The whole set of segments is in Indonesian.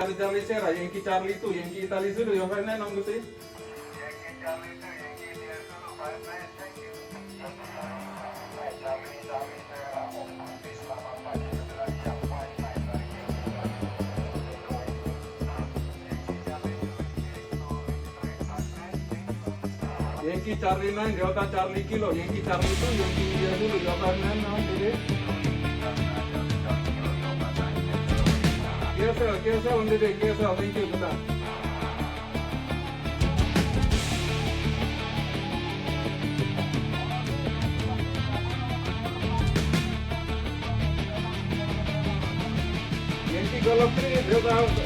Charlie Serra, Yankee Charlie 2, Yankee Italy Zulu, your friend name, Yankee Charlie 2, Yankee India Zulu, 59, thank you. Charlie Serra, selamat pagi, siap, 59, thank you. Yankee Charlie 9, Delta Charlie Kilo, Yankee Charlie 2, Yankee India Zulu, your friend name, KSL, on the day, KSL, thank you, good night. Yankee Golf 3, Delta Golf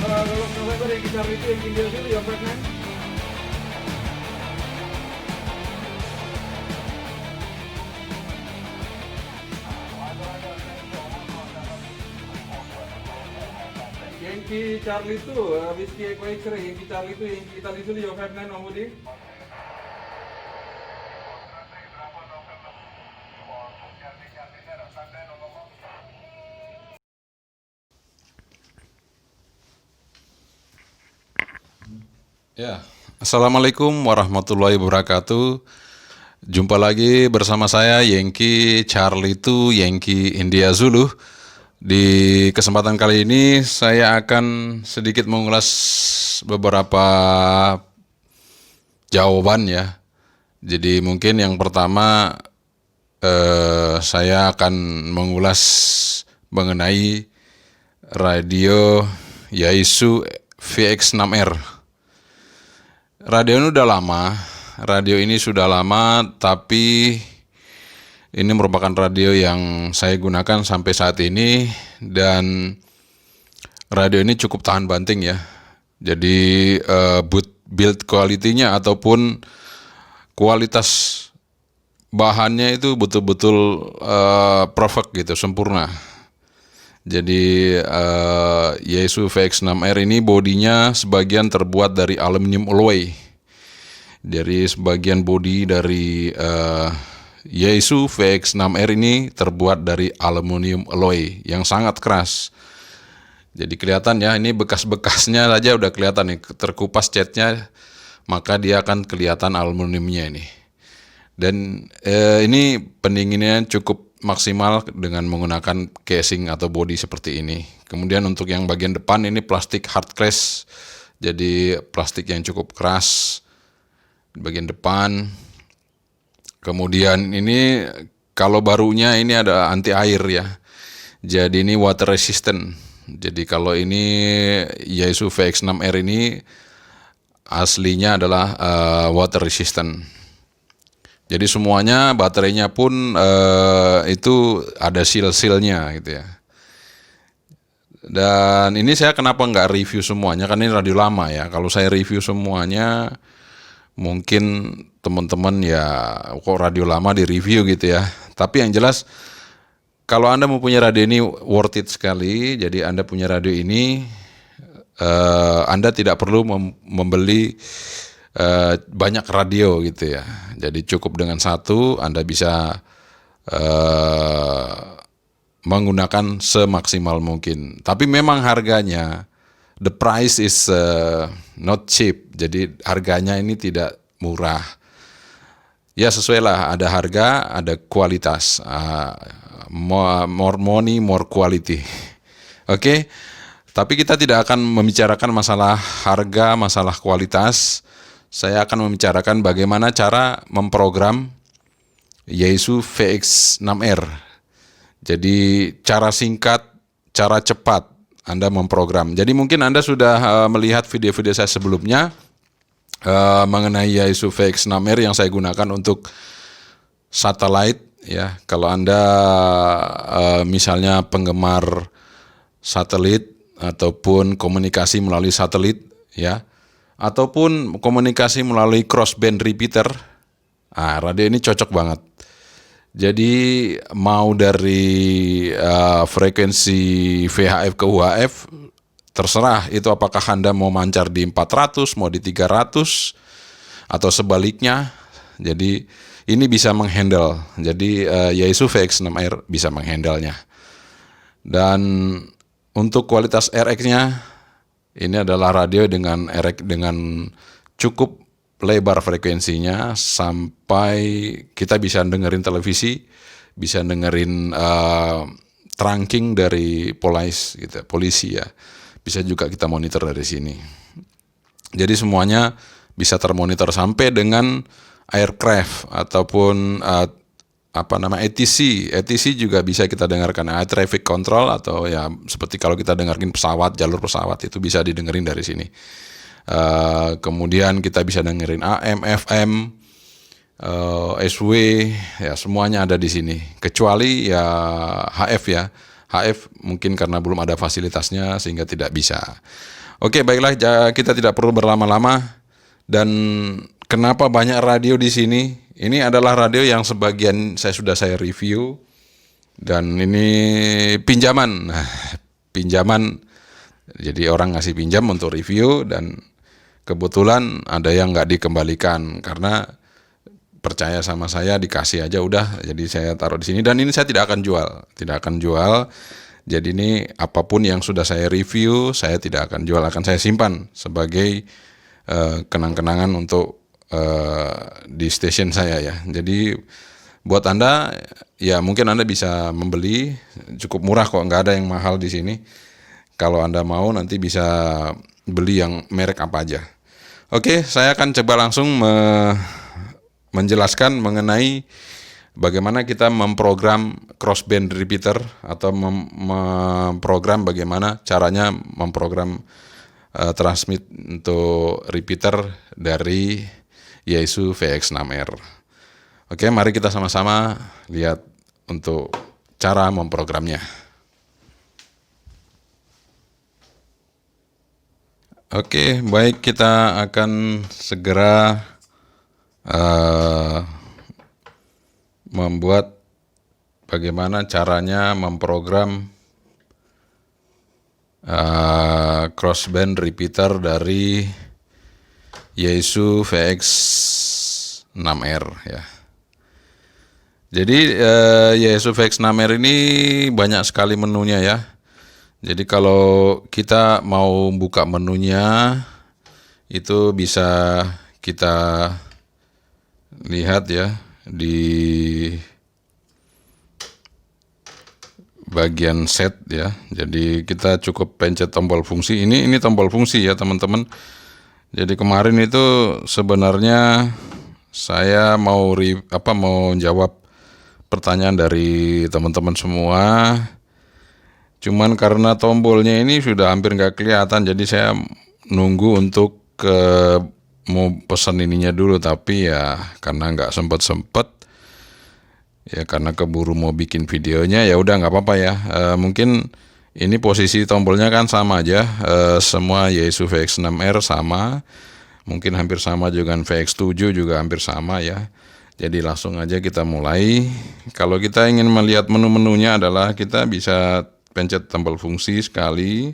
November, Yankee Charlie 2, Yankee India Zulu, your friend name. Yankee Charlie 2, Whiskey Echo X-ray, Yankee Charlie 2, Yankee Italy Zulu, your friend name, Omudi. Ya, Assalamualaikum warahmatullahi wabarakatuh. Jumpa lagi bersama saya Yankee Charlie 2, Yankee India Zulu. Di kesempatan kali ini saya akan sedikit mengulas beberapa jawaban ya. Jadi mungkin yang pertama saya akan mengulas mengenai radio Yaesu VX6R. Radio ini sudah lama, tapi ini merupakan radio yang saya gunakan sampai saat ini, dan radio ini cukup tahan banting ya. Jadi build quality-nya ataupun kualitas bahannya itu betul-betul perfect gitu, sempurna. Jadi Yaesu VX6R ini bodinya sebagian terbuat dari aluminium alloy. Dari sebagian bodi dari Yaesu VX6R ini terbuat dari aluminium alloy yang sangat keras. Jadi kelihatan ya, ini bekas-bekasnya saja udah kelihatan nih, terkupas catnya, maka dia akan kelihatan aluminiumnya ini. Dan ini pendinginnya cukup maksimal dengan menggunakan casing atau body seperti ini. Kemudian untuk yang bagian depan ini plastik hard glass, jadi plastik yang cukup keras di bagian depan. Kemudian ini kalau barunya ini ada anti air ya, jadi ini water resistant. Jadi kalau ini Yaesu VX6R ini aslinya adalah water resistant. Jadi semuanya, baterainya pun itu ada seal-sealnya gitu ya. Dan ini saya kenapa nggak review semuanya, karena ini radio lama ya. Kalau saya review semuanya, mungkin teman-teman ya kok radio lama di review gitu ya. Tapi yang jelas, kalau Anda mempunyai radio ini worth it sekali. Jadi Anda punya radio ini, Anda tidak perlu membeli banyak radio gitu ya. Jadi cukup dengan satu, Anda bisa menggunakan semaksimal mungkin. Tapi memang harganya, the price is not cheap. Jadi harganya ini tidak murah. Ya sesuai lah, ada harga, ada kualitas. More money, more quality. Oke. Tapi kita tidak akan membicarakan masalah harga, masalah kualitas. Saya akan membicarakan bagaimana cara memprogram Yaesu VX6R. Jadi cara singkat, cara cepat Anda memprogram. Jadi mungkin Anda sudah melihat video-video saya sebelumnya mengenai Yaesu VX6R yang saya gunakan untuk satellite ya. Kalau Anda misalnya penggemar satelit ataupun komunikasi melalui satelit ya, ataupun komunikasi melalui crossband repeater, radio ini cocok banget. Jadi mau dari frekuensi VHF ke UHF, terserah itu apakah Anda mau mancar di 400, mau di 300, atau sebaliknya. Jadi ini bisa menghandle. Jadi Yaesu VX6R bisa menghandlenya. Dan untuk kualitas RX-nya Ini adalah radio dengan cukup lebar frekuensinya sampai kita bisa dengerin televisi, bisa dengerin trunking dari polisi ya. Bisa juga kita monitor dari sini. Jadi semuanya bisa termonitor sampai dengan aircraft ataupun ATC. ATC juga bisa kita dengarkan, air traffic control, atau ya seperti kalau kita dengerin pesawat, jalur pesawat itu bisa didengerin dari sini. Kemudian kita bisa dengerin AM, FM, SW, ya semuanya ada di sini. Kecuali ya HF ya. HF mungkin karena belum ada fasilitasnya sehingga tidak bisa. Oke, baiklah, kita tidak perlu berlama-lama. Dan kenapa banyak radio di sini? Ini adalah radio yang sebagian sudah saya review, dan ini pinjaman. Nah, pinjaman, jadi orang ngasih pinjam untuk review, dan kebetulan ada yang nggak dikembalikan karena percaya sama saya, dikasih aja udah. Jadi saya taruh di sini, dan ini saya tidak akan jual. Jadi ini apapun yang sudah saya review, saya tidak akan jual, akan saya simpan sebagai kenang-kenangan untuk di station saya ya. Jadi buat Anda ya, mungkin Anda bisa membeli, cukup murah kok, nggak ada yang mahal di sini. Kalau Anda mau nanti bisa beli yang merek apa aja. Oke, saya akan coba langsung menjelaskan mengenai bagaimana kita memprogram crossband repeater, atau memprogram bagaimana caranya memprogram transmit untuk repeater dari Yaesu VX6R. Oke, mari kita sama-sama lihat untuk cara memprogramnya. Oke, baik, kita akan segera membuat bagaimana caranya memprogram crossband repeater dari Yaesu VX6R ya. Jadi Yaesu VX6R ini banyak sekali menunya ya. Jadi kalau kita mau buka menunya itu bisa kita lihat ya di bagian set ya. Jadi kita cukup pencet tombol fungsi. Ini tombol fungsi ya teman-teman. Jadi kemarin itu sebenarnya saya mau jawab pertanyaan dari teman-teman semua. Cuman karena tombolnya ini sudah hampir nggak kelihatan, jadi saya nunggu untuk mau pesan ininya dulu, tapi ya karena nggak sempet ya, karena keburu mau bikin videonya, ya udah nggak apa-apa ya. Mungkin ini posisi tombolnya kan sama aja, semua Yaesu VX6R sama, mungkin hampir sama juga dengan VX7 juga hampir sama ya. Jadi langsung aja kita mulai. Kalau kita ingin melihat menu-menunya adalah kita bisa pencet tombol fungsi sekali,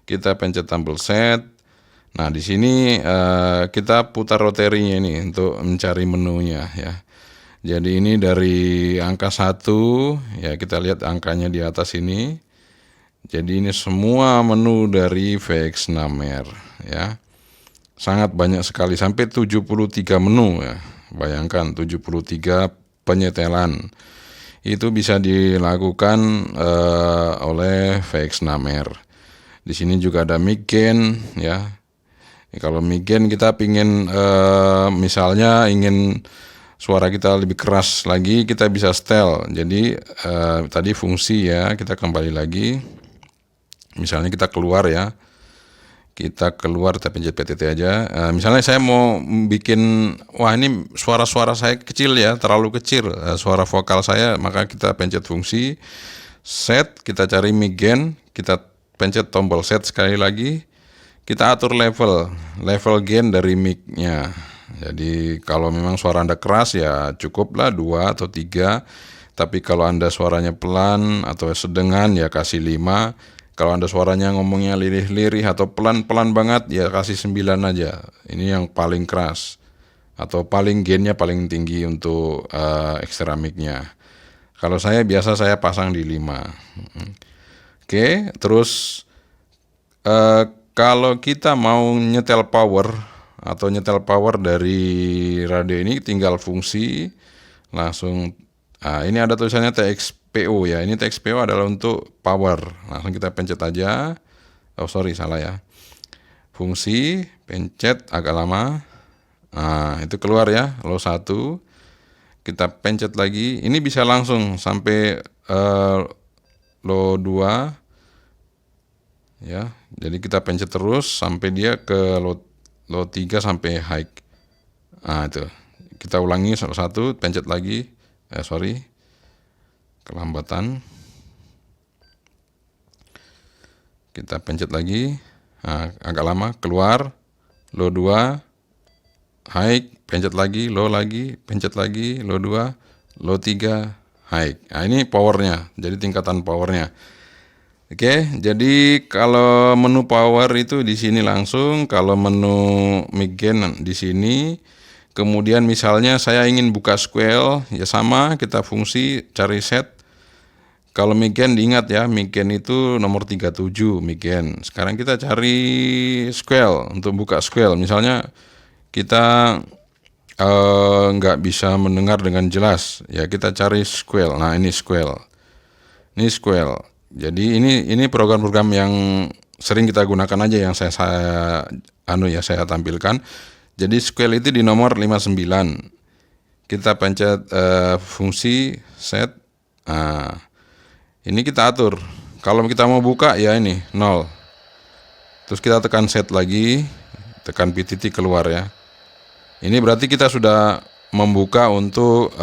kita pencet tombol set. Nah di sini kita putar roterinya ini untuk mencari menunya ya. Jadi ini dari angka 1 ya, kita lihat angkanya di atas ini. Jadi ini semua menu dari VX6R ya. Sangat banyak sekali, sampai 73 menu ya. Bayangkan 73 penyetelan. Itu bisa dilakukan oleh VX6R. Di sini juga ada mic gain ya. Kalau mic gain kita pingin misalnya ingin suara kita lebih keras lagi, kita bisa setel. Jadi tadi fungsi ya, kita kembali lagi. Misalnya kita keluar ya, kita pencet PTT aja. Misalnya saya mau bikin, wah ini suara-suara saya kecil ya, terlalu kecil suara vokal saya, maka kita pencet fungsi set, kita cari mic gain, kita pencet tombol set sekali lagi, kita atur level gain dari mic-nya. Jadi kalau memang suara Anda keras ya cukuplah 2 atau 3, tapi kalau Anda suaranya pelan atau sedengan ya kasih 5. Kalau Anda suaranya ngomongnya lirih-lirih atau pelan-pelan banget ya kasih 9 aja. Ini yang paling keras, atau paling gainnya paling tinggi untuk extra mic-nya. Kalau saya biasa saya pasang di 5. Oke, terus kalau kita mau nyetel power dari radio ini, tinggal fungsi langsung. Nah, ini ada tulisannya TXPO ya. Ini TXPO adalah untuk power. Langsung kita pencet aja. Oh sorry, salah ya. Fungsi, pencet agak lama. Nah, itu keluar ya, low 1. Kita pencet lagi. Ini bisa langsung sampai low 2. Ya, jadi kita pencet terus sampai dia ke low 3 sampai high. Nah, itu. Kita ulangi satu, pencet lagi. Kelambatan. Kita pencet lagi. Nah, agak lama, keluar low 2, high, pencet lagi, low lagi, pencet lagi, low 2, low 3, high. Nah, ini powernya. Jadi tingkatan powernya. Oke, jadi kalau menu power itu di sini langsung, kalau menu mic gain di sini. Kemudian misalnya saya ingin buka squeal, ya sama, kita fungsi cari set. Kalau mic gain diingat ya, mic gain itu nomor 37 mic gain. Sekarang kita cari squeal untuk buka squeal. Misalnya kita nggak bisa mendengar dengan jelas, ya kita cari squeal. Nah, ini squeal. Ini squeal. Jadi ini program-program yang sering kita gunakan aja yang saya tampilkan. Jadi squeal itu di nomor 59. Kita pencet fungsi set. Nah, ini kita atur. Kalau kita mau buka ya ini 0. Terus kita tekan set lagi, tekan PTT keluar ya. Ini berarti kita sudah membuka untuk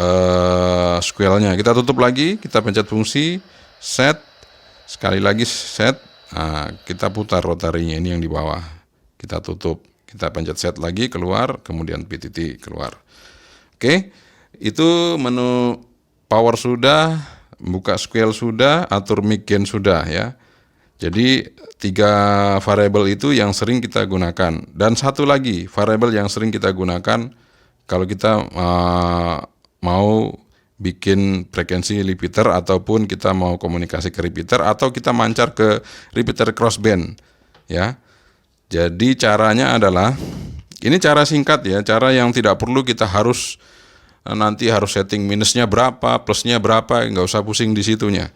squealnya. Kita tutup lagi, kita pencet fungsi set. Sekali lagi set. Nah, kita putar rotarinya, ini yang di bawah. Kita tutup. Kita pencet set lagi, keluar, kemudian PTT keluar. Oke, itu menu power sudah, buka squeal sudah, atur mic gain sudah ya. Jadi 3 variabel itu yang sering kita gunakan. Dan satu lagi variabel yang sering kita gunakan kalau kita mau bikin frekuensi repeater ataupun kita mau komunikasi ke repeater atau kita mancar ke repeater crossband ya. Jadi caranya adalah, ini cara singkat ya, cara yang tidak perlu kita harus nanti harus setting minusnya berapa, plusnya berapa, nggak usah pusing di situnya.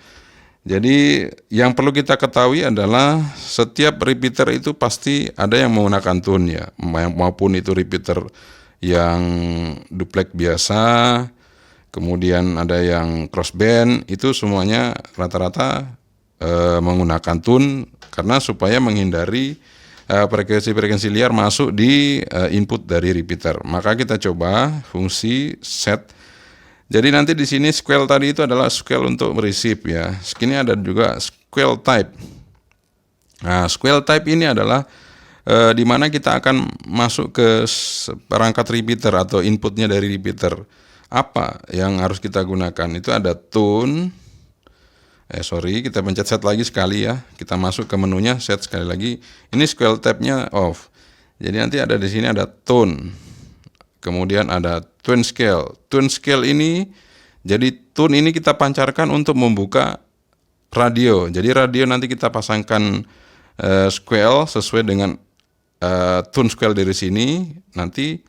Jadi yang perlu kita ketahui adalah setiap repeater itu pasti ada yang menggunakan tune ya, maupun itu repeater yang duplex biasa, kemudian ada yang crossband, itu semuanya rata-rata menggunakan tune karena supaya menghindari frekuensi-frekuensi liar masuk di input dari repeater. Maka kita coba fungsi set. Jadi nanti di sini squeal tadi itu adalah squeal untuk receive ya. Ini ada juga squeal type. Nah, squeal type ini adalah di mana kita akan masuk ke perangkat repeater atau inputnya dari repeater. Apa yang harus kita gunakan? Itu ada tune. Kita pencet set lagi sekali ya. Kita masuk ke menunya, set sekali lagi. Ini squeal type-nya off. Jadi nanti ada di sini ada tone. Kemudian ada tune scale. Tune scale ini, jadi tune ini kita pancarkan untuk membuka radio. Jadi radio nanti kita pasangkan squeal sesuai dengan tune scale dari sini. Nanti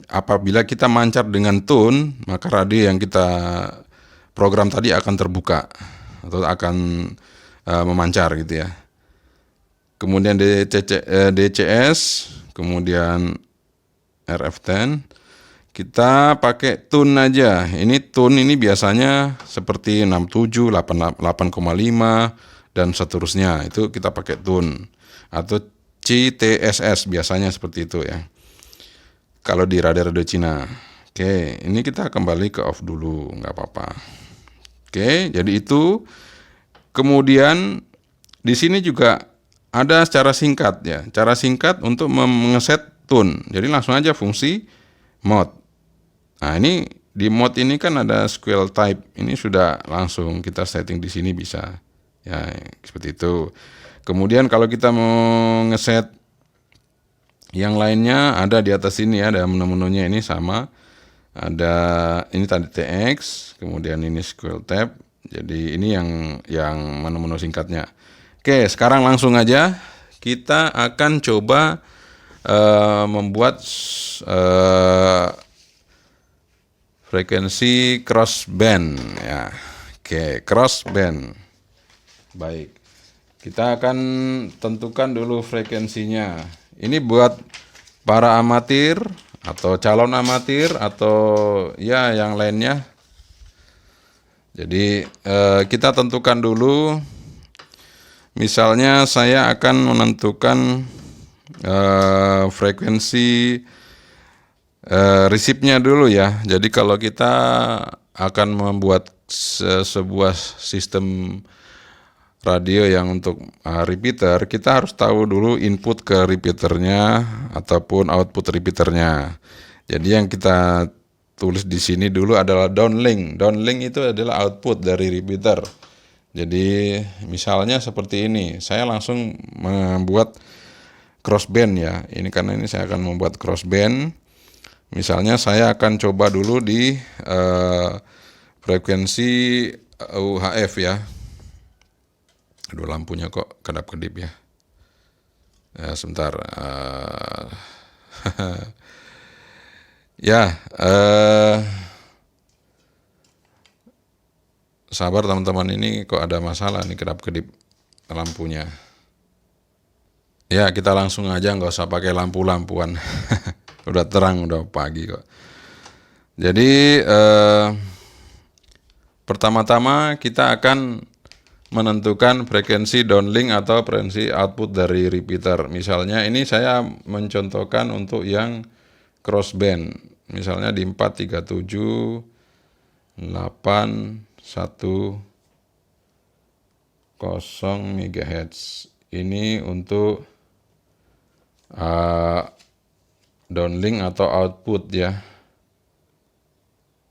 apabila kita mancar dengan tune, maka radio yang kita program tadi akan terbuka atau akan memancar gitu ya. Kemudian DCS, kemudian RF10, kita pakai tune aja. Ini tune ini biasanya seperti 67, 8,5 dan seterusnya. Itu kita pakai tune atau CTSS biasanya seperti itu ya. Kalau di radio Cina. Oke, ini kita kembali ke off dulu, nggak apa-apa. Oke, jadi itu. Kemudian di sini juga ada cara singkat ya. Cara singkat untuk mengeset tune. Jadi langsung aja fungsi mode. Nah, ini di mode ini kan ada squeal type. Ini sudah langsung kita setting di sini bisa. Ya, seperti itu. Kemudian kalau kita mau ngeset yang lainnya ada di atas sini ya, ada menu-menunya ini sama. Ada ini tadi TX, kemudian ini squeal type. Jadi ini yang menu-menu singkatnya. Oke, sekarang langsung aja kita akan coba membuat frekuensi crossband ya. Oke, crossband. Baik. Kita akan tentukan dulu frekuensinya. Ini buat para amatir atau calon amatir atau ya yang lainnya. Jadi kita tentukan dulu. Misalnya saya akan menentukan frekuensi resipnya dulu ya. Jadi kalau kita akan membuat sebuah sistem radio yang untuk repeater, kita harus tahu dulu input ke repeaternya ataupun output repeaternya. Jadi yang kita tulis di sini dulu adalah downlink. Downlink itu adalah output dari repeater. Jadi misalnya seperti ini, saya langsung membuat crossband ya. Ini karena ini saya akan membuat crossband. Misalnya saya akan coba dulu di frekuensi UHF ya. Aduh, lampunya kok kedap-kedip ya. Ya, sebentar. Ya, sabar teman-teman, ini kok ada masalah nih kedap-kedip lampunya. Ya, kita langsung aja, nggak usah pakai lampu-lampuan. Udah terang, udah pagi kok. Jadi pertama-tama kita akan menentukan frekuensi downlink atau frekuensi output dari repeater. Misalnya ini saya mencontohkan untuk yang crossband. Misalnya di 437 810 MHz. Ini untuk downlink atau output ya.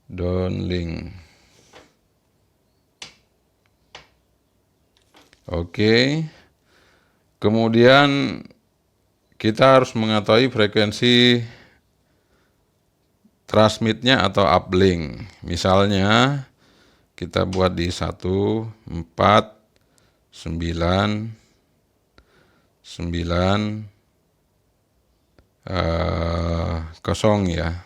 Downlink. Oke. Kemudian kita harus mengetahui frekuensi transmitnya atau uplink. Misalnya kita buat di 1499 ya.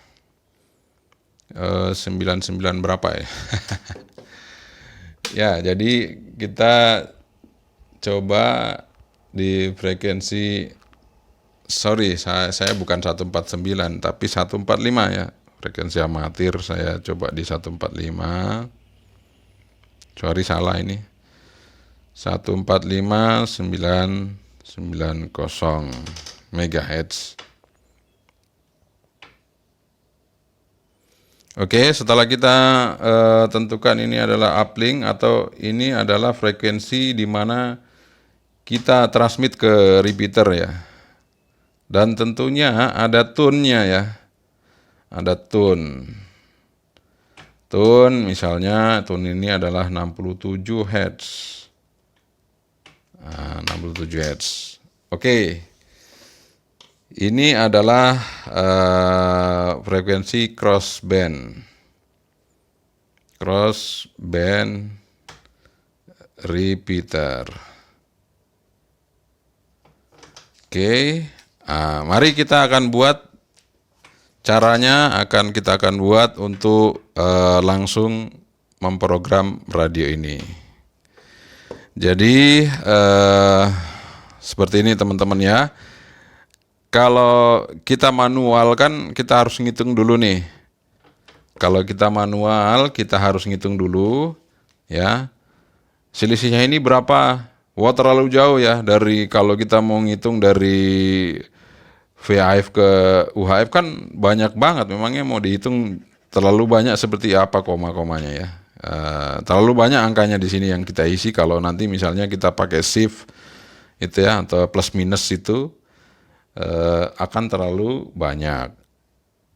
99 berapa ya? Ya, jadi kita coba di frekuensi, sorry, saya bukan 149 tapi 145 ya. Frekuensi amatir saya coba di 145. Sorry, salah ini. 145990 MHz. Oke, setelah kita tentukan ini adalah uplink atau ini adalah frekuensi di mana kita transmit ke repeater ya. Dan tentunya ada tune-nya ya. Ada tune. Tune misalnya tune ini adalah 67 Hz. 67 Hz. Oke. Ini adalah frekuensi crossband. Crossband repeater. Oke. Mari kita akan buat caranya, kita akan buat untuk langsung memprogram radio ini. Jadi seperti ini teman-teman ya. Kalau kita manual kan kita harus ngitung dulu nih. Kalau kita manual kita harus ngitung dulu ya. Selisihnya ini berapa? Wah, terlalu jauh ya dari kalau kita mau ngitung dari VHF ke UHF kan banyak banget. Memangnya mau dihitung terlalu banyak seperti apa koma-komanya ya. Terlalu banyak angkanya di sini yang kita isi. Kalau nanti misalnya kita pakai shift itu ya atau plus minus itu akan terlalu banyak.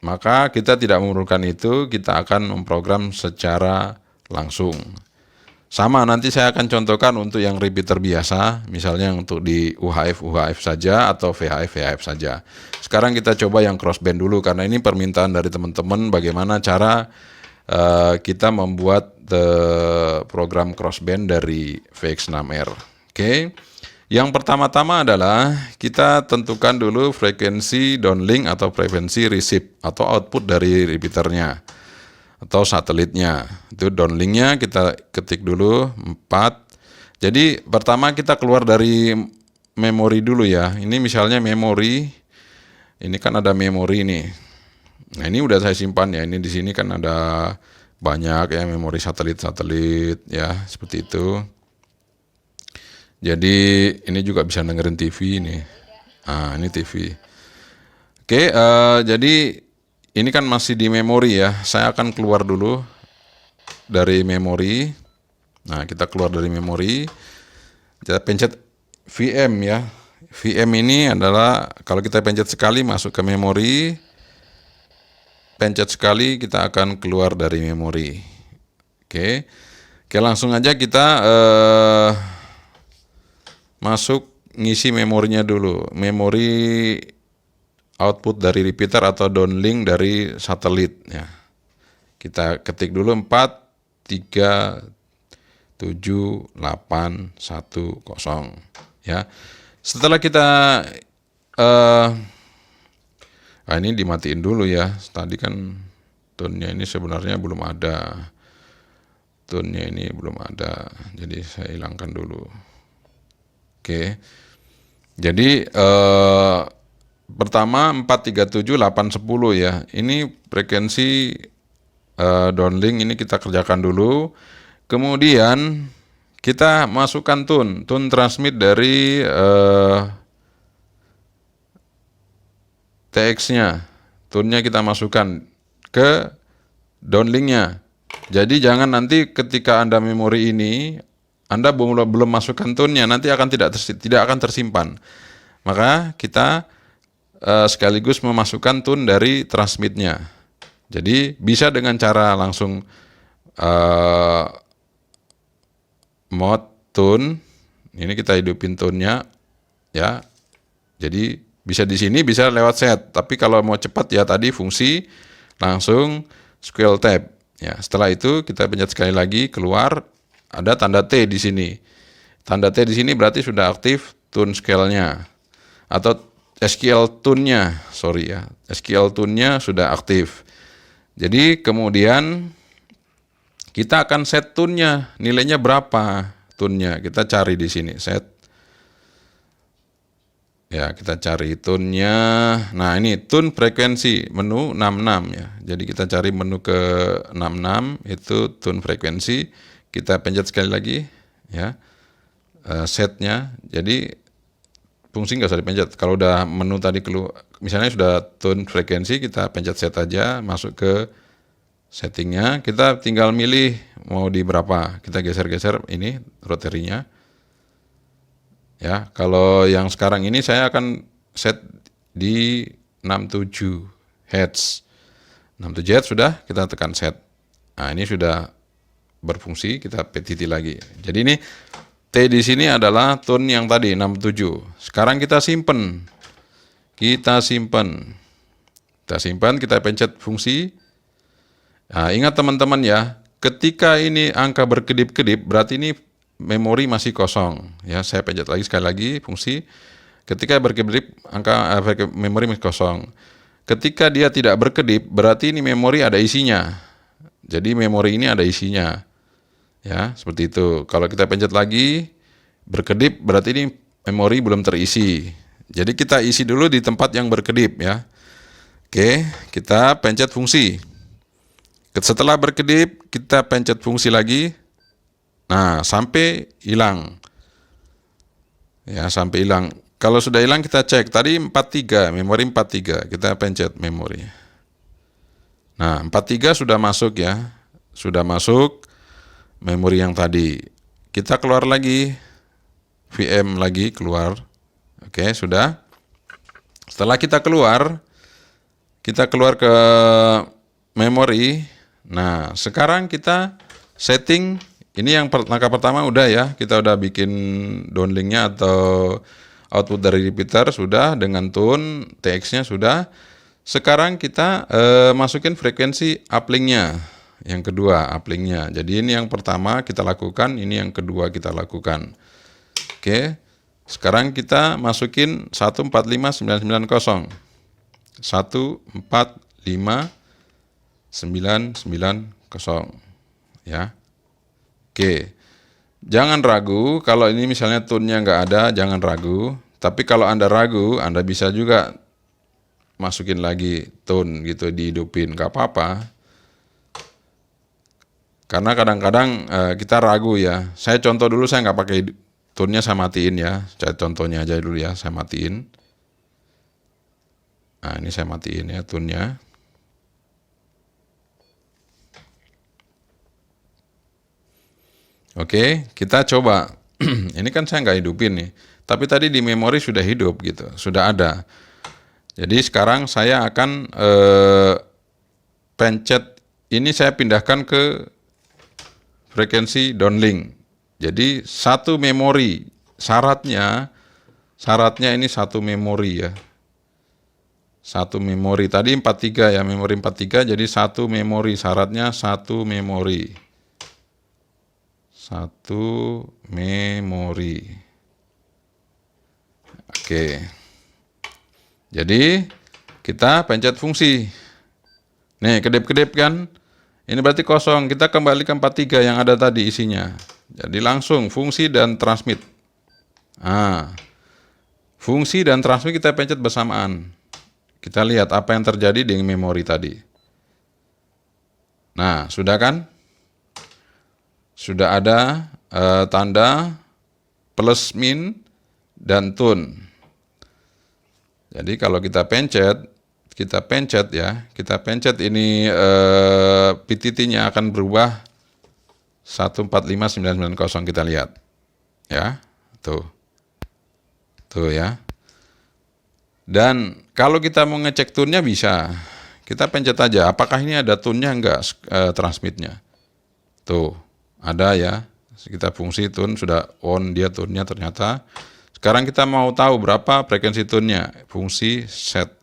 Maka kita tidak memerlukan itu, kita akan memprogram secara langsung. Sama nanti saya akan contohkan untuk yang repeater biasa, misalnya untuk di UHF saja atau VHF saja. Sekarang kita coba yang crossband dulu karena ini permintaan dari teman-teman bagaimana cara kita membuat program crossband dari VX6R. Oke. Yang pertama-tama adalah kita tentukan dulu frekuensi downlink atau frekuensi receive atau output dari repeaternya atau satelitnya. Itu downlinknya kita ketik dulu 4. Jadi pertama kita keluar dari memori dulu ya. Ini misalnya memori. Ini kan ada memori nih. Nah, ini udah saya simpan ya. Ini di sini kan ada banyak ya memori satelit-satelit ya, seperti itu. Jadi ini juga bisa dengerin TV nih. Nah, ini TV. Oke, jadi ini kan masih di memori ya. Saya akan keluar dulu dari memori. Nah, kita keluar dari memori. Kita pencet VM ya. VM ini adalah kalau kita pencet sekali masuk ke memori. Pencet sekali kita akan keluar dari memori. Oke. Oke, langsung aja kita masuk ngisi memorinya dulu. Memori output dari repeater atau downlink dari satelit ya. Kita ketik dulu 4 3 7 8 1 0 ya. Setelah kita ini dimatiin dulu ya. Tadi kan tone-nya ini sebenarnya belum ada. Tone-nya ini belum ada. Jadi saya hilangkan dulu. Oke. Jadi pertama 437 810 ya. Ini frekuensi downlink ini kita kerjakan dulu. Kemudian kita masukkan tune transmit dari TX-nya. Tune-nya kita masukkan ke downlink-nya. Jadi jangan nanti ketika Anda memori ini Anda belum masukkan tune-nya, nanti akan tidak akan tersimpan. Maka kita sekaligus memasukkan tune dari transmitnya. Jadi bisa dengan cara langsung mode tune. Ini kita hidupin tune-nya ya. Jadi bisa di sini, bisa lewat set. Tapi kalau mau cepat ya tadi fungsi langsung scroll tab. Ya, setelah itu kita pencet sekali lagi keluar, ada tanda T di sini. Tanda T di sini berarti sudah aktif tune scale-nya atau SQL tune-nya, sorry ya. SQL tune-nya sudah aktif. Jadi kemudian kita akan set tune-nya, nilainya berapa tune-nya. Kita cari di sini, set. Ya, kita cari tune-nya. Nah, ini tune frekuensi menu 66 ya. Jadi kita cari menu ke 66 itu tune frekuensi. Kita pencet sekali lagi ya. Setnya. Jadi fungsi nggak usah dipencet. Kalau udah menu tadi misalnya sudah tune frekuensi, kita pencet set aja, masuk ke settingnya. Kita tinggal milih mau di berapa. Kita geser-geser ini roterinya. Ya, kalau yang sekarang ini saya akan set di 67 Hz. 67 Hz sudah, kita tekan set. Nah, ini sudah berfungsi, kita petiti lagi. Jadi ini T di sini adalah tone yang tadi 67. Sekarang kita simpen. Kita simpen, kita pencet fungsi. Nah, ingat teman-teman ya, ketika ini angka berkedip-kedip berarti ini memori masih kosong ya. Saya pencet lagi sekali lagi fungsi. Ketika berkedip angka memori masih kosong. Ketika dia tidak berkedip berarti ini memori ada isinya. Jadi memori ini ada isinya. Ya, seperti itu. Kalau kita pencet lagi berkedip berarti ini memori belum terisi. Jadi kita isi dulu di tempat yang berkedip ya. Oke, kita pencet fungsi. Setelah berkedip kita pencet fungsi lagi. Nah, sampai hilang. Ya, sampai hilang. Kalau sudah hilang kita cek. Tadi 43, memori 43. Kita pencet memori. Nah, 43 sudah masuk ya. Sudah masuk memori yang tadi. Kita keluar lagi. VM lagi keluar. Oke, sudah. Setelah kita keluar ke memori. Nah, sekarang kita setting. Ini yang langkah pertama udah ya, kita udah bikin downlinknya atau output dari repeater sudah dengan tune, TX-nya sudah. Sekarang kita masukin frekuensi uplinknya, yang kedua uplinknya. Jadi ini yang pertama kita lakukan, ini yang kedua kita lakukan. Oke, Sekarang kita masukin 145990. 145990 ya. Oke. Jangan ragu kalau ini misalnya tune-nya nggak ada, jangan ragu. Tapi kalau Anda ragu, Anda bisa juga masukin lagi tune gitu, dihidupin, nggak apa-apa. Karena kadang-kadang kita ragu ya. Saya contoh dulu, saya nggak pakai tune-nya, saya matiin ya. Saya contohnya aja dulu ya, saya matiin. Nah, ini saya matiin ya tune-nya. Oke, kita coba. Ini kan saya nggak hidupin nih. Tapi tadi di memori sudah hidup gitu, sudah ada. Jadi sekarang saya akan pencet ini, saya pindahkan ke frekuensi downlink. Jadi satu memori, syaratnya ini satu memori ya. Satu memori, tadi 43 ya, memori 43, jadi satu memori, syaratnya satu memori. Satu memori. Oke. Jadi kita pencet fungsi. Nih, kedip-kedip kan? Ini berarti kosong. Kita kembali ke 43 yang ada tadi isinya. Jadi langsung fungsi dan transmit. Nah, fungsi dan transmit kita pencet bersamaan. Kita lihat apa yang terjadi di memori tadi. Nah, sudah kan? Sudah ada tanda plus min dan tune. Jadi kalau kita pencet ya, kita pencet ini PTT-nya akan berubah 145990, kita lihat. Ya, tuh ya. Dan kalau kita mau ngecek tune-nya bisa. Kita pencet aja, apakah ini ada tune-nya enggak, transmitnya. Tuh, ada ya. Kita fungsi tune, sudah on dia tune-nya ternyata. Sekarang kita mau tahu berapa frekuensi tune-nya. Fungsi set.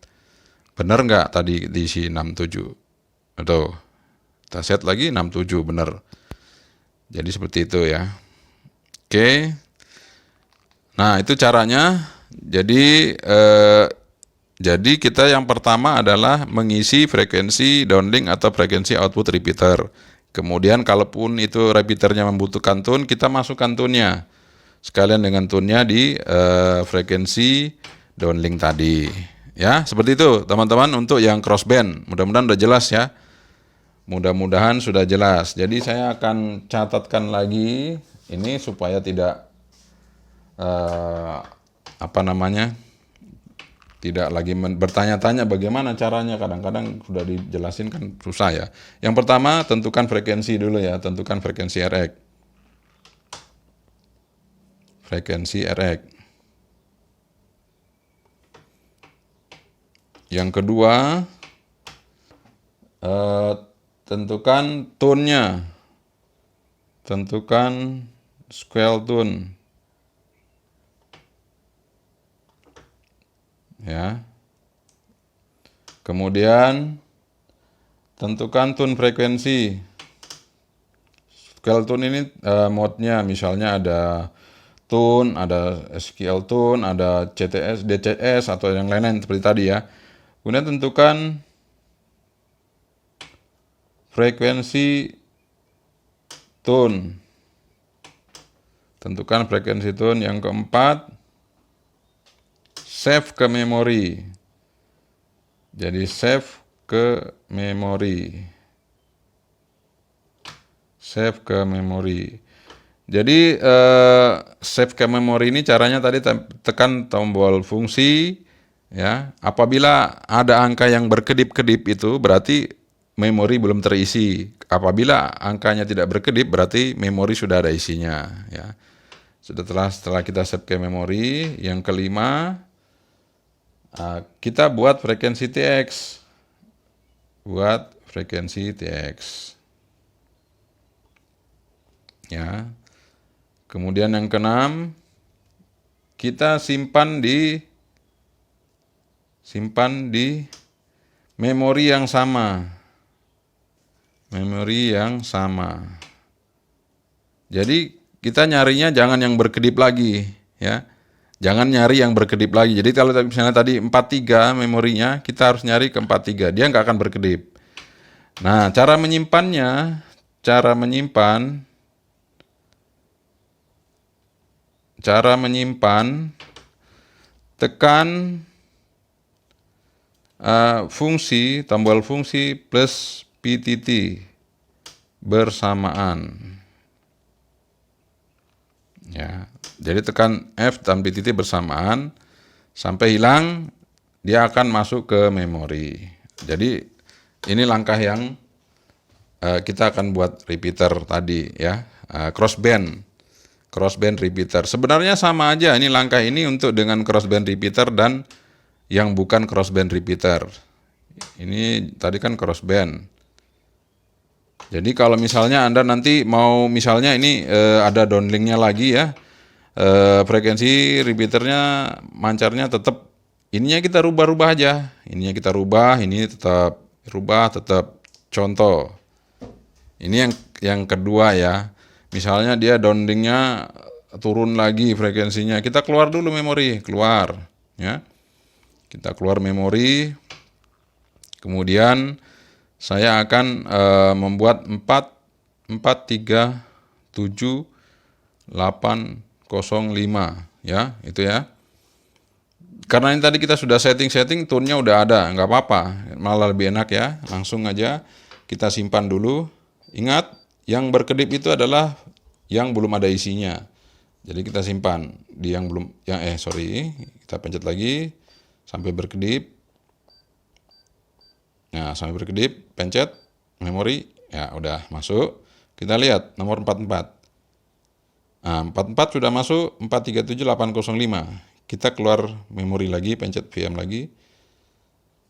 Benar nggak tadi diisi 67? Atau kita set lagi 67, benar. Jadi seperti itu ya. Oke. Nah, itu caranya. Jadi kita yang pertama adalah mengisi frekuensi downlink atau frekuensi output repeater. Kemudian kalaupun itu repeaternya membutuhkan tune, kita masukkan tune-nya. Sekalian dengan tune-nya di frekuensi downlink tadi. Ya, seperti itu teman-teman untuk yang crossband. Mudah-mudahan udah jelas ya. Mudah-mudahan sudah jelas. Jadi saya akan catatkan lagi ini supaya tidak tidak lagi bertanya-tanya bagaimana caranya. Kadang-kadang sudah dijelasin kan susah ya. Yang pertama tentukan frekuensi dulu ya, tentukan frekuensi RX. Frekuensi RX. Yang kedua, tentukan tone-nya. Tentukan scale tune. Ya. Kemudian tentukan tune frekuensi. Scale tune ini mode-nya misalnya ada tune, ada SQL tune, ada CTS, DCS atau yang lain-lain seperti tadi ya. Kemudian tentukan frekuensi tune. Tentukan frekuensi tune. Yang keempat, save ke memori. Jadi save ke memori. Save ke memori. Jadi save ke memori ini caranya tadi tekan tombol fungsi. Ya, apabila ada angka yang berkedip-kedip itu berarti memori belum terisi. Apabila angkanya tidak berkedip berarti memori sudah ada isinya. Ya, setelah kita save ke memori, yang kelima kita buat frekuensi TX. Buat frekuensi TX. Ya. Kemudian yang keenam, kita simpan di memori yang sama. Memori yang sama. Jadi kita nyarinya jangan yang berkedip lagi, ya. Jangan nyari yang berkedip lagi. Jadi kalau misalnya tadi 43 memorinya, kita harus nyari ke 43. Dia nggak akan berkedip. Nah, cara menyimpannya, cara menyimpan, tekan fungsi, tombol fungsi plus PTT bersamaan. Ya, jadi tekan F dan PTT bersamaan sampai hilang, dia akan masuk ke memori. Jadi ini langkah yang kita akan buat repeater tadi ya, crossband repeater. Sebenarnya sama aja, ini langkah ini untuk dengan crossband repeater dan yang bukan crossband repeater. Ini tadi kan crossband. Jadi kalau misalnya Anda nanti mau misalnya ini ada downlinknya lagi ya, frekuensi repeaternya mancarnya tetap, ininya kita rubah-rubah aja. Ininya kita rubah, ini tetap rubah, tetap contoh. Ini yang kedua ya. Misalnya dia downlinknya turun lagi frekuensinya, kita keluar dulu memori, keluar ya. Kita keluar memori, kemudian saya akan membuat 4437805 ya, itu ya. Karena ini tadi kita sudah setting tune-nya udah ada, nggak apa-apa, malah lebih enak ya. Langsung aja kita simpan dulu. Ingat, yang berkedip itu adalah yang belum ada isinya. Jadi kita simpan di yang belum, kita pencet lagi sampai berkedip. Nah, sampai berkedip, pencet memori, ya udah masuk. Kita lihat nomor 44. Nah, 44 sudah masuk, 437.805. Kita keluar memori lagi, pencet VM lagi.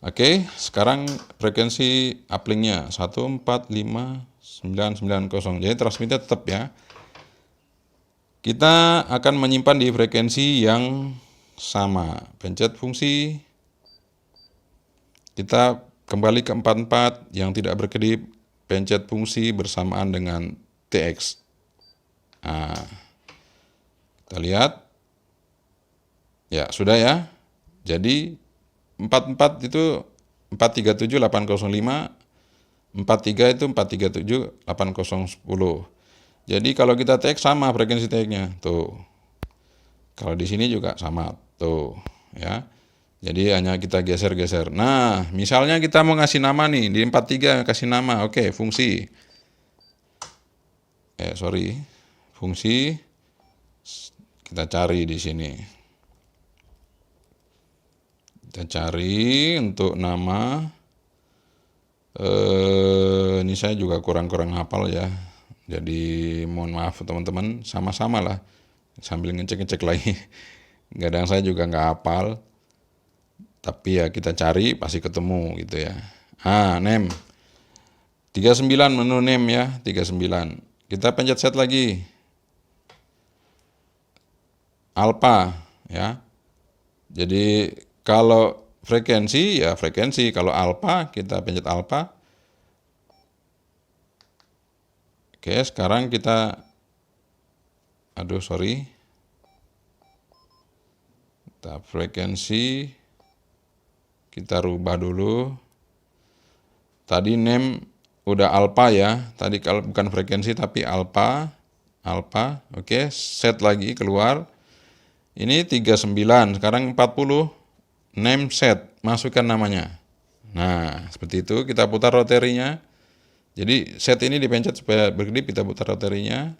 Oke, sekarang frekuensi uplinknya 145990. Jadi transmitnya tetap ya. Kita akan menyimpan di frekuensi yang sama. Pencet fungsi. Kita kembali ke 44 yang tidak berkedip. Pencet fungsi bersamaan dengan TX. Nah, kita lihat. Ya, sudah ya. Jadi 44 itu 437.805. 43 itu 437.8010. Jadi kalau kita tag sama frekuensi tagnya tuh. Kalau di sini juga sama tuh ya. Jadi hanya kita geser-geser. Nah, misalnya kita mau ngasih nama nih di 43 kasih nama. Oke, fungsi. Fungsi kita cari di sini. Kita cari untuk nama. Ini saya juga kurang-kurang hafal ya. Jadi mohon maaf teman-teman, sama-sama lah sambil ngecek-ngecek lagi. Kadang saya juga nggak hafal, tapi ya kita cari pasti ketemu gitu ya. Name 39 menu name ya, 39. Kita pencet set lagi. Alpha ya. Jadi kalau frekuensi ya frekuensi, kalau alpha kita pencet alpha. Oke, sekarang kita kita frekuensi kita rubah dulu. Tadi name udah alpha ya. Tadi kalau bukan frekuensi tapi alpha. Oke, set lagi keluar. Ini 39, sekarang 40. Name set, masukkan namanya. Nah, seperti itu kita putar roterinya. Jadi set ini dipencet supaya berkedip, kita putar roterinya.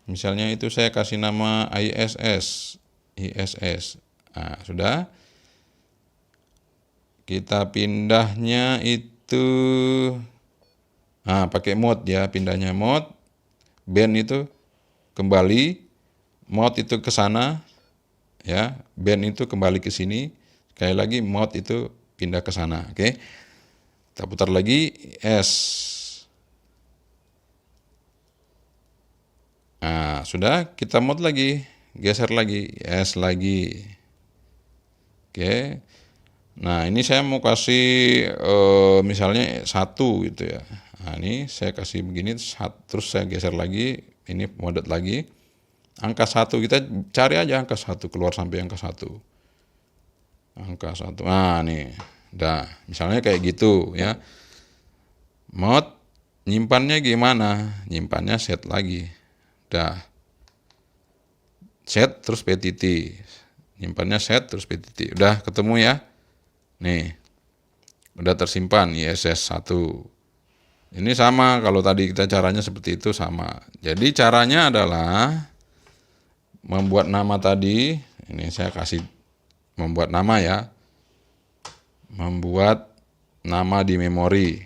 Misalnya itu saya kasih nama ISS. Nah, sudah. Kita pindahnya itu pakai mode ya, pindahnya mode. Band itu kembali, mode itu ke sana ya, band itu kembali ke sini. Sekali lagi mode itu pindah ke sana, oke. Kita putar lagi S. Nah, sudah, kita mode lagi, geser lagi, S lagi. Oke. Nah, ini saya mau kasih misalnya 1 gitu ya. Nah, ini saya kasih begini, terus saya geser lagi, ini mode lagi. angka 1 kita cari aja angka 1 keluar sampai angka 1. Angka 1. Nah, nih. Dah, misalnya kayak gitu ya. Mod nyimpannya gimana? Nyimpannya set lagi. Dah. Set terus p titik. Nyimpannya set terus p titik. Udah ketemu ya? Nih. Udah tersimpan ISS 1. Ini sama kalau tadi kita caranya seperti itu sama. Jadi caranya adalah membuat nama tadi. Ini saya kasih membuat nama ya. Membuat nama di memori.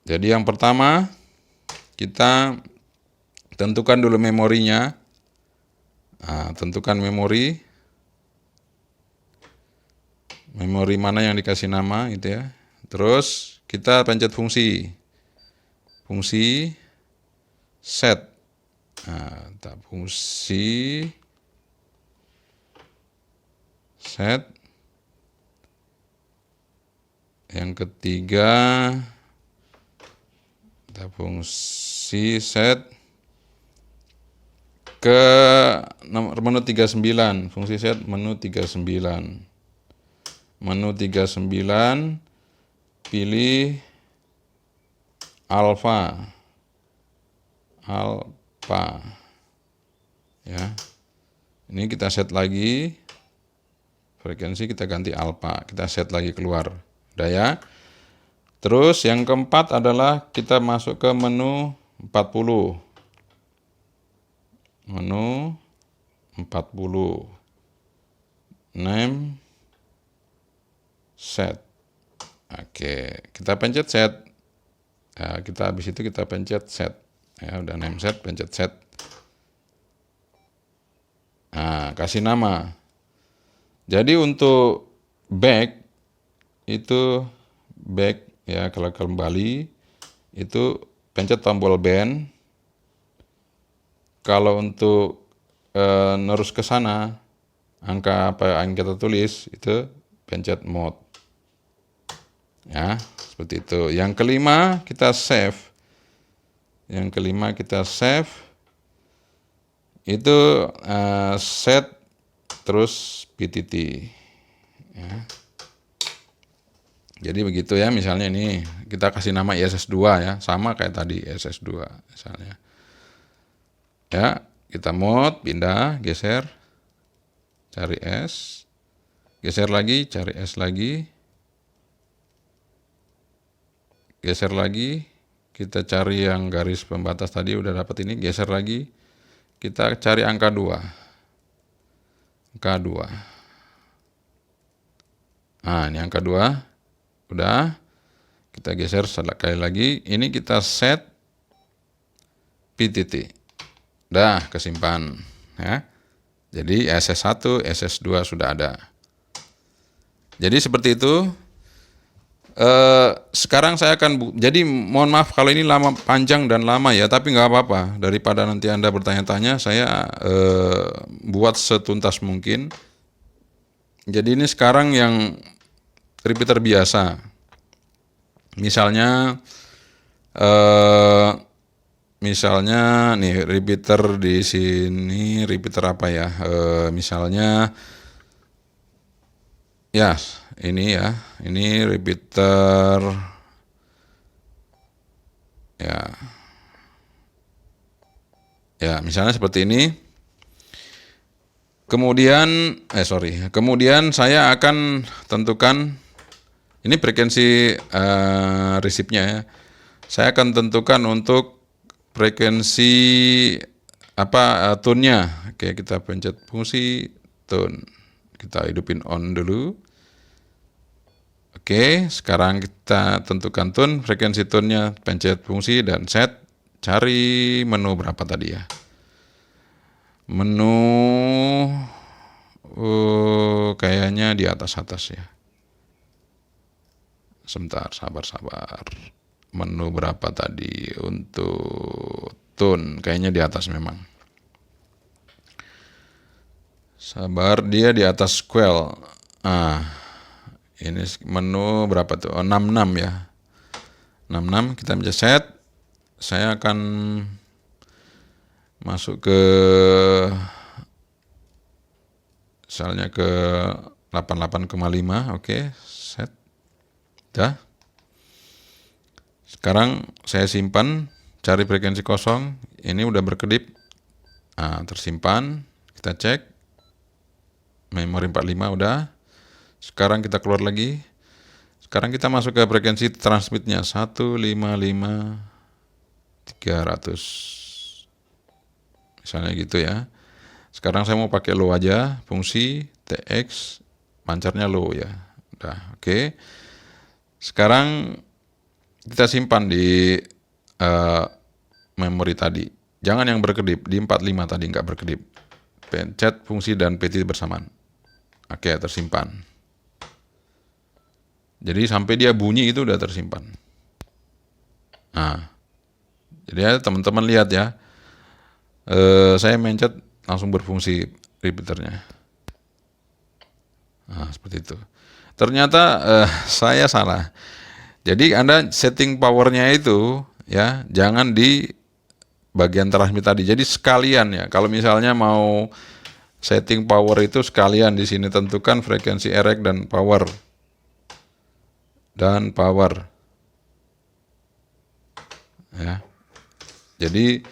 Jadi yang pertama kita tentukan dulu memorinya. Nah, tentukan memori. Memori mana yang dikasih nama gitu ya. Terus kita pencet fungsi. Fungsi set. Nah, fungsi set. Yang ketiga kita fungsi set ke menu 39. Fungsi set menu 39. Menu 39, pilih alpha. Alpha. Ya. Ini kita set lagi. Frekuensi kita ganti alpha. Kita set lagi keluar. Udah ya. Terus yang keempat adalah kita masuk ke menu 40. Menu 40. Name set. Oke, kita pencet set. Ya, kita habis itu kita pencet set. Ya, udah name set, pencet set. Nah, kasih nama. Jadi untuk back itu back ya, kalau kembali itu pencet tombol band. Kalau untuk nerus ke sana angka apa yang kita tulis itu pencet mode. Ya, seperti itu. Yang kelima kita save. Yang kelima kita save. Itu set terus PTT. Ya. Jadi begitu ya, misalnya ini kita kasih nama ISS2 ya, sama kayak tadi ISS2 misalnya. Ya, kita mode, pindah, geser, cari S, geser lagi, cari S lagi. Geser lagi, kita cari yang garis pembatas tadi udah dapat ini, geser lagi, kita cari angka 2. Angka 2. Nah, ini angka 2. Udah. Kita geser sekali lagi, ini kita set PTT. Dah, kesimpan ya. Jadi SS1, SS2 sudah ada. Jadi seperti itu. Sekarang saya akan jadi mohon maaf kalau ini panjang dan lama ya, tapi nggak apa-apa, daripada nanti Anda bertanya-tanya, saya buat setuntas mungkin. Jadi ini sekarang yang repeater biasa, misalnya nih repeater di sini, repeater apa ya, misalnya ya ini ya, ini repeater ya misalnya seperti ini. Kemudian saya akan tentukan ini frekuensi resipnya ya. Saya akan tentukan untuk frekuensi tone-nya. Oke, kita pencet fungsi tone. Kita hidupin on dulu. Oke, sekarang kita tentukan tone, frekuensi tone-nya, pencet fungsi dan set. Cari menu berapa tadi ya? Menu kayaknya di atas ya. Sebentar, sabar. Menu berapa tadi untuk tone? Kayaknya di atas memang. Sabar, dia di atas square. Ini menu berapa tuh? 66 ya. 66, kita pencet set. Saya akan masuk ke misalnya ke 88,5, oke, set. Dah. Sekarang saya simpan, cari frekuensi kosong, ini udah berkedip. Nah, tersimpan, kita cek. Memori 45 udah. Sekarang kita keluar lagi. Sekarang kita masuk ke frekuensi transmitnya 155.300. Misalnya gitu ya. Sekarang saya mau pakai low aja, fungsi TX, pancarnya low ya. Udah, oke. Sekarang kita simpan di memori tadi. Jangan yang berkedip, di 45 tadi nggak berkedip. Pencet fungsi dan PT bersamaan. Oke, tersimpan. Jadi sampai dia bunyi itu udah tersimpan. Nah, jadi ya teman-teman lihat ya. Saya mencet langsung berfungsi repeaternya. Nah, seperti itu. Ternyata saya salah. Jadi Anda setting powernya itu ya jangan di bagian transmit tadi. Jadi sekalian ya. Kalau misalnya mau setting power itu sekalian di sini tentukan frekuensi erek dan power. Ya. Jadi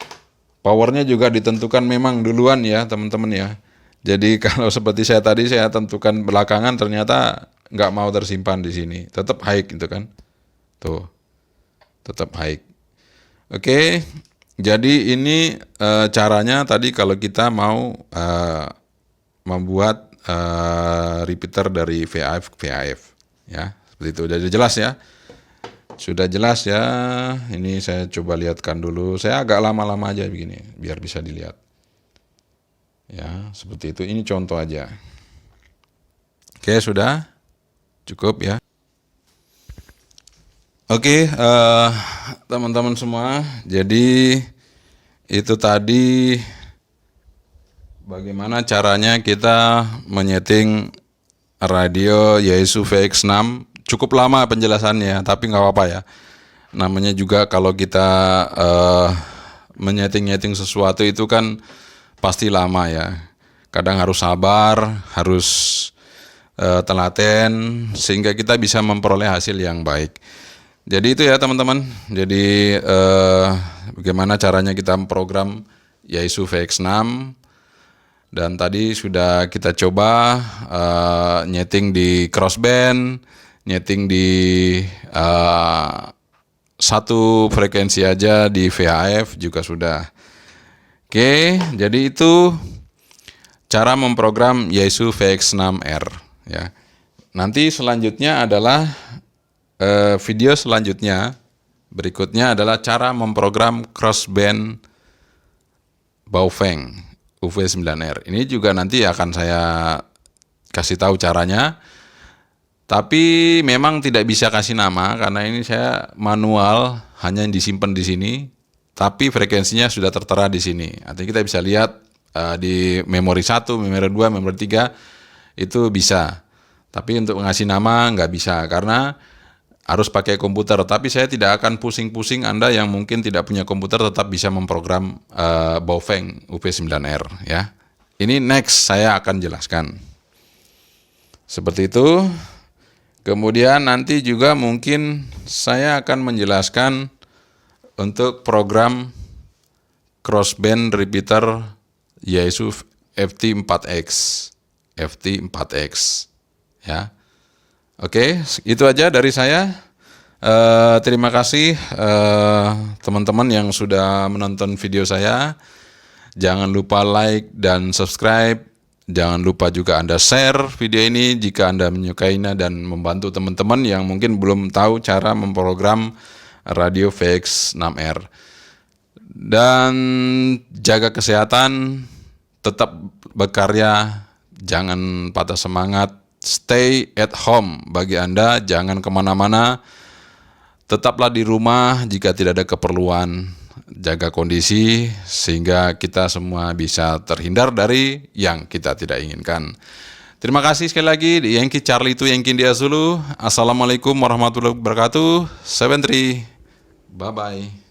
powernya juga ditentukan memang duluan ya teman-teman ya. Jadi kalau seperti saya tadi saya tentukan belakangan ternyata nggak mau tersimpan di sini. Tetap high gitu kan. Tuh. Tetap high. Oke. Jadi ini caranya tadi kalau kita mau membuat repeater dari VHF ya. Seperti itu. Jadi jelas ya. Sudah jelas ya, ini saya coba lihatkan dulu. Saya agak lama-lama aja begini, biar bisa dilihat. Ya, seperti itu. Ini contoh aja. Oke, sudah? Cukup ya. Oke, teman-teman semua. Jadi, itu tadi bagaimana caranya kita menyeting radio Yaesu VX6. Cukup lama penjelasannya, tapi nggak apa-apa ya. Namanya juga kalau kita menyeting-nyeting sesuatu itu kan pasti lama ya. Kadang harus sabar, harus telaten, sehingga kita bisa memperoleh hasil yang baik. Jadi itu ya teman-teman. Jadi bagaimana caranya kita memprogram Yaesu VX6. Dan tadi sudah kita coba nyeting di crossband, nyeting di satu frekuensi aja di VHF juga sudah. Oke, jadi itu cara memprogram Yaesu VX6R ya. Nanti selanjutnya adalah video selanjutnya berikutnya adalah cara memprogram crossband Baofeng UV9R. Ini juga nanti akan saya kasih tahu caranya. Tapi memang tidak bisa kasih nama karena ini saya manual, hanya yang disimpan di sini. Tapi frekuensinya sudah tertera di sini. Artinya kita bisa lihat di memori 1, memori 2, memori 3 itu bisa. Tapi untuk ngasih nama nggak bisa karena harus pakai komputer. Tapi saya tidak akan pusing-pusing Anda yang mungkin tidak punya komputer tetap bisa memprogram Baofeng UV9R ya. Ini next saya akan jelaskan. Seperti itu. Kemudian nanti juga mungkin saya akan menjelaskan untuk program crossband repeater Yaesu FT4X ya. Oke, itu aja dari saya. Terima kasih teman-teman yang sudah menonton video saya. Jangan lupa like dan subscribe. Jangan lupa juga Anda share video ini jika Anda menyukainya dan membantu teman-teman yang mungkin belum tahu cara memprogram radio VX6R. Dan jaga kesehatan, tetap berkarya, jangan patah semangat, stay at home bagi Anda, jangan kemana-mana, tetaplah di rumah jika tidak ada keperluan. Jaga kondisi sehingga kita semua bisa terhindar dari yang kita tidak inginkan. Terima kasih sekali lagi. Yankee Charlie itu Yankee India Zulu. Assalamualaikum warahmatullahi wabarakatuh. 73. Bye bye.